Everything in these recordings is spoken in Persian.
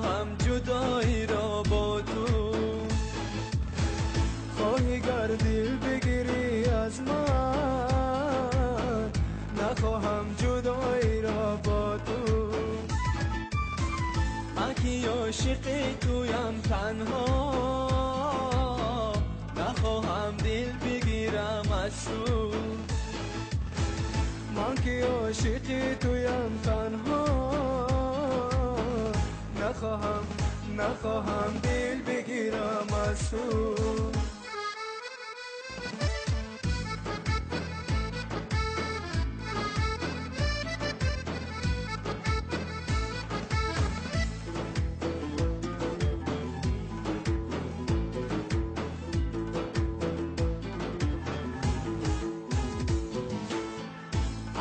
نخواهم جدایی را با تو. خواهی گر دل بگیری از من، نخواهم جدایی را با تو. من که عاشق تویم تنها، نخواهم دل بگیرم از تو. من که عاشق تویم تنها، نخواهم دل بگیرم از تو.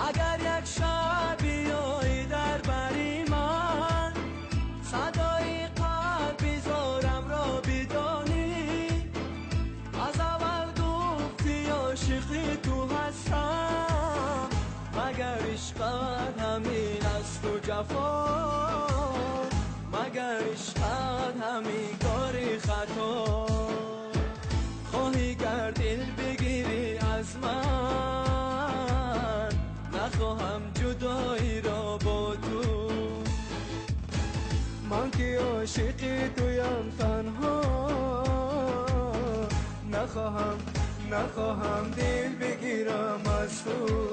اگر یک شب بیایی در بری من، صدای قلب زارم را بدانی. از اول گفتی عاشق تو هستم، مگر عشقت همین است و جفا، مگر عشقت همین کاری خطا. خواهی گر دل بگیری از من، نخواهم جدایی را با تو. من که عاشق تویم تنها، نخواهم دل بگیرم از تو.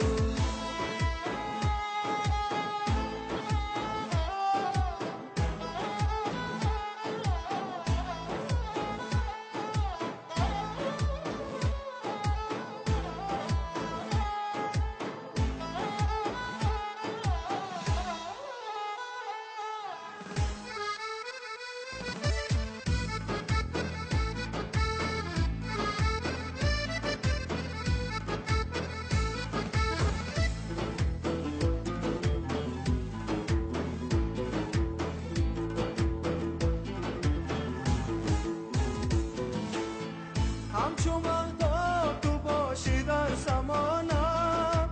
همچو مهتاب تو باشی در زمانم،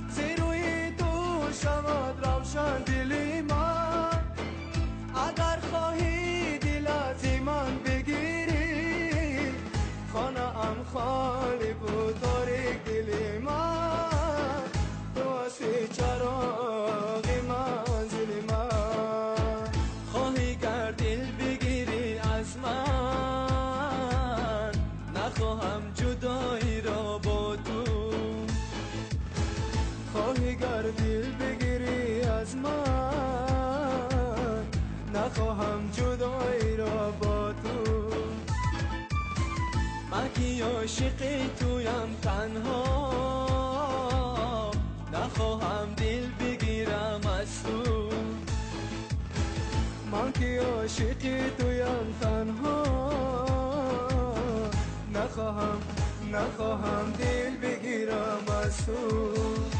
زی روی تو شود روشن دلی من. اگر خواهی دل از من بگیری، خانه ام خالی بود تاریک دلی من. تو هستی چراغ منزل من. خواهی گر دل بگیری از من، نخواهم جدایی را با تو. خواهی گر دل بگیری از من، نخواهم جدایی را با تو. من که عاشق تویم تنها، نخواهم دل بگیرم از تو. من که عاشق تویم تنها، نخواهم دل بگیرم از تو.